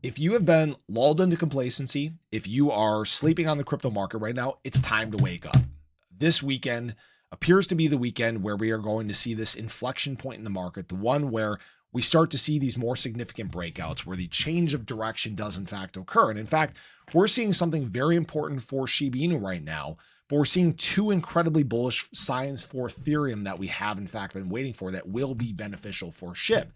If you have been lulled into complacency, if you are sleeping on the crypto market right now, it's time to wake up. This weekend appears to be the weekend where we are going to see this inflection point in the market, the one where we start to see these more significant breakouts, where the change of direction does in fact occur. And in fact, we're seeing something very important for Shiba Inu right now, but we're seeing two incredibly bullish signs for Ethereum that we have in fact been waiting for that will be beneficial for SHIB.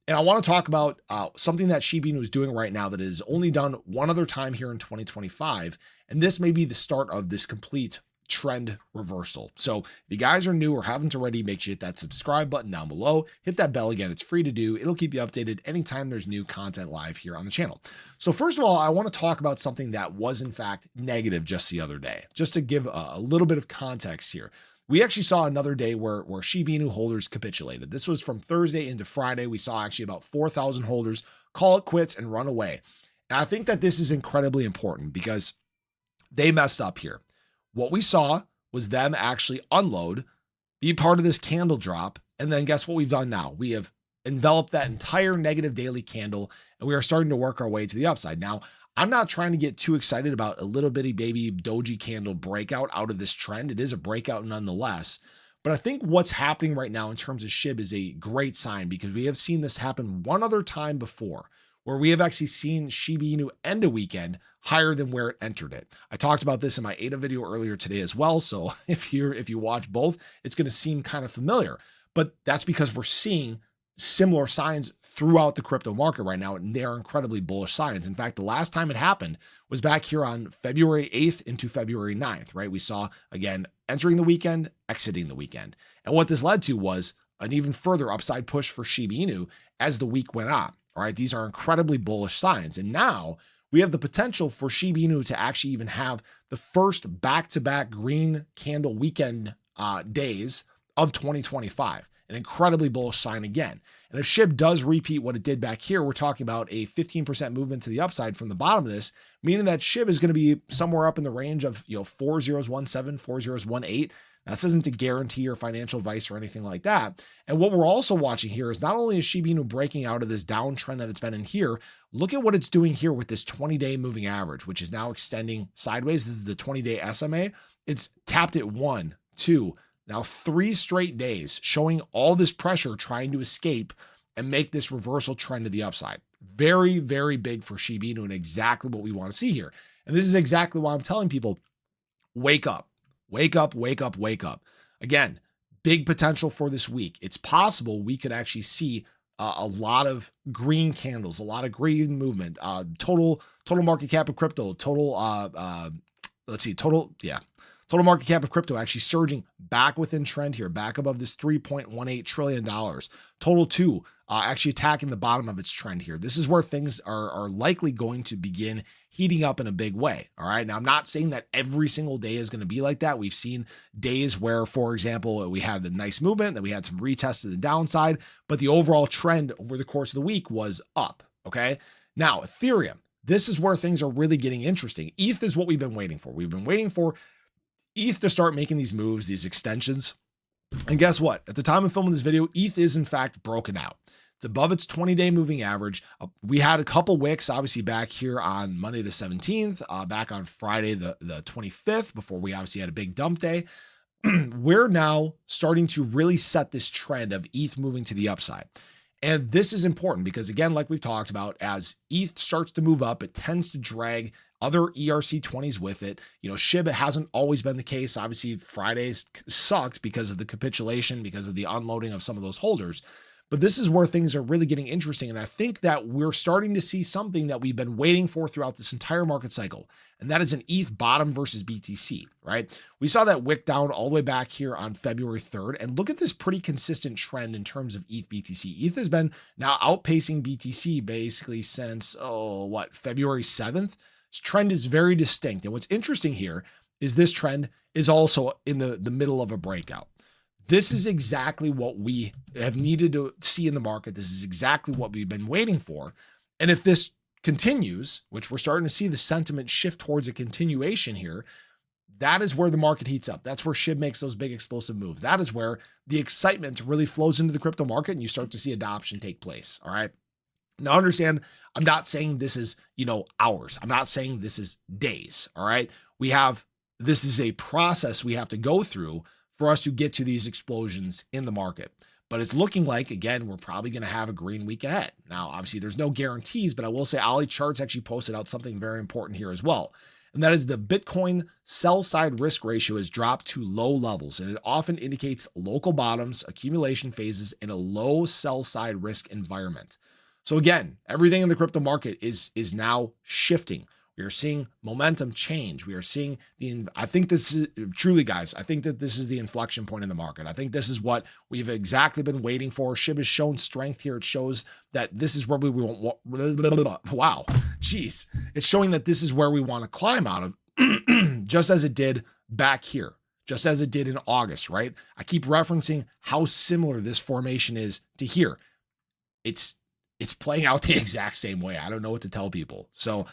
And I want to talk about something that Shiba Inu is doing right now that is only done one other time here in 2025. And this may be the start of this complete trend reversal. So if you guys are new or haven't already, make sure you hit that subscribe button down below. Hit that bell again. It's free to do. It'll keep you updated anytime there's new content live here on the channel. So first of all, I want to talk about something that was in fact negative just the other day, just to give a little bit of context here. We actually saw another day where Shiba Inu holders capitulated. This was from Thursday into Friday. We saw actually about 4,000 holders call it quits and run away. And I think that this is incredibly important because they messed up here. What we saw was them actually unload, be part of this candle drop, and then guess what we've done now? We have enveloped that entire negative daily candle, and we are starting to work our way to the upside. Now, I'm not trying to get too excited about a little bitty baby doji candle breakout out of this trend. It is a breakout nonetheless. But I think what's happening right now in terms of SHIB is a great sign because we have seen this happen one other time before where we have actually seen Shiba Inu end a weekend higher than where it entered it. I talked about this in my ADA video earlier today as well. So if you watch both, it's going to seem kind of familiar. But that's because we're seeing similar signs throughout the crypto market right now, and they're incredibly bullish signs. In fact, the last time it happened was back here on February 8th into February 9th, right? We saw, again, entering the weekend, exiting the weekend. And what this led to was an even further upside push for Shiba Inu as the week went on. All right, these are incredibly bullish signs. And now we have the potential for Shiba Inu to actually even have the first back-to-back green candle weekend days of 2025. An incredibly bullish sign again. And if SHIB does repeat what it did back here, we're talking about a 15% movement to the upside from the bottom of this, meaning that SHIB is going to be somewhere up in the range of 4017, 4018. Now, this isn't to guarantee your financial advice or anything like that. And what we're also watching here is not only is Shiba Inu breaking out of this downtrend that it's been in here, look at what it's doing here with this 20-day moving average, which is now extending sideways. This is the 20-day SMA. It's tapped at 1, 2, now 3 straight days showing all this pressure trying to escape and make this reversal trend to the upside. Very, very big for Shiba Inu and exactly what we want to see here. And this is exactly why I'm telling people, wake up, wake up, wake up, wake up. Again, big potential for this week. It's possible we could actually see a lot of green candles, a lot of green movement, total market cap of crypto, total market cap of crypto actually surging back within trend here, back above this $3.18 trillion. Total 2 actually attacking the bottom of its trend here. This is where things are likely going to begin heating up in a big way. All right. Now, I'm not saying that every single day is going to be like that. We've seen days where, for example, we had a nice movement, that we had some retests to the downside, but the overall trend over the course of the week was up. Okay. Now, Ethereum, this is where things are really getting interesting. ETH is what we've been waiting for. We've been waiting for ETH to start making these moves, these extensions. And guess what? At the time of filming this video, ETH is in fact broken out. It's above its 20-day moving average. We had a couple wicks, obviously, back here on Monday the 17th, back on Friday the 25th, before we obviously had a big dump day. We're now starting to really set this trend of ETH moving to the upside. And this is important because, again, like we've talked about, as ETH starts to move up, it tends to drag other ERC20s with it. SHIB hasn't always been the case. Obviously, Fridays sucked because of the capitulation, because of the unloading of some of those holders. But this is where things are really getting interesting. And I think that we're starting to see something that we've been waiting for throughout this entire market cycle. And that is an ETH bottom versus BTC, right? We saw that wick down all the way back here on February 3rd. And look at this pretty consistent trend in terms of ETH BTC. ETH has been now outpacing BTC basically since, February 7th. This trend is very distinct. And what's interesting here is this trend is also in the middle of a breakout. This is exactly what we have needed to see in the market. This is exactly what we've been waiting for. And if this continues, which we're starting to see the sentiment shift towards a continuation here, that is where the market heats up. That's where SHIB makes those big explosive moves. That is where the excitement really flows into the crypto market and you start to see adoption take place. All right. Now understand, I'm not saying this is, hours. I'm not saying this is days. All right. This is a process we have to go through for us to get to these explosions in the market. But it's looking like, again, we're probably going to have a green week ahead. Now, obviously, there's no guarantees, but I will say Ali Charts actually posted out something very important here as well. And that is the Bitcoin sell side risk ratio has dropped to low levels, and it often indicates local bottoms, accumulation phases, and a low sell side risk environment. So again, everything in the crypto market is now shifting. We are seeing momentum change. We are seeing I think this is truly, guys, I think that this is the inflection point in the market. I think this is what we've exactly been waiting for. SHIB has shown strength here. It shows that this is where we want. Wow. Jeez. It's showing that this is where we want to climb out of, just as it did back here, just as it did in August, right? I keep referencing how similar this formation is to here. It's playing out the exact same way. I don't know what to tell people. So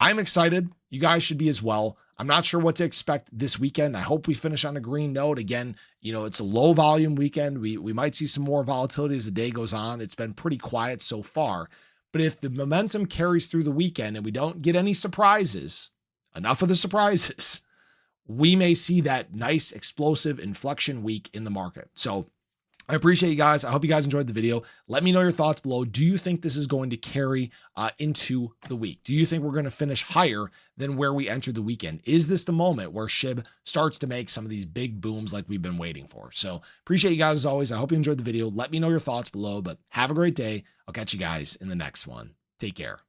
I'm excited. You guys should be as well. I'm not sure what to expect this weekend. I hope we finish on a green note. Again, it's a low volume weekend. We might see some more volatility as the day goes on. It's been pretty quiet so far. But if the momentum carries through the weekend and we don't get any surprises, enough of the surprises, we may see that nice explosive inflection week in the market. So I appreciate you guys. I hope you guys enjoyed the video. Let me know your thoughts below. Do you think this is going to carry into the week? Do you think we're going to finish higher than where we entered the weekend? Is this the moment where SHIB starts to make some of these big booms like we've been waiting for? So appreciate you guys as always. I hope you enjoyed the video. Let me know your thoughts below, but have a great day. I'll catch you guys in the next one. Take care.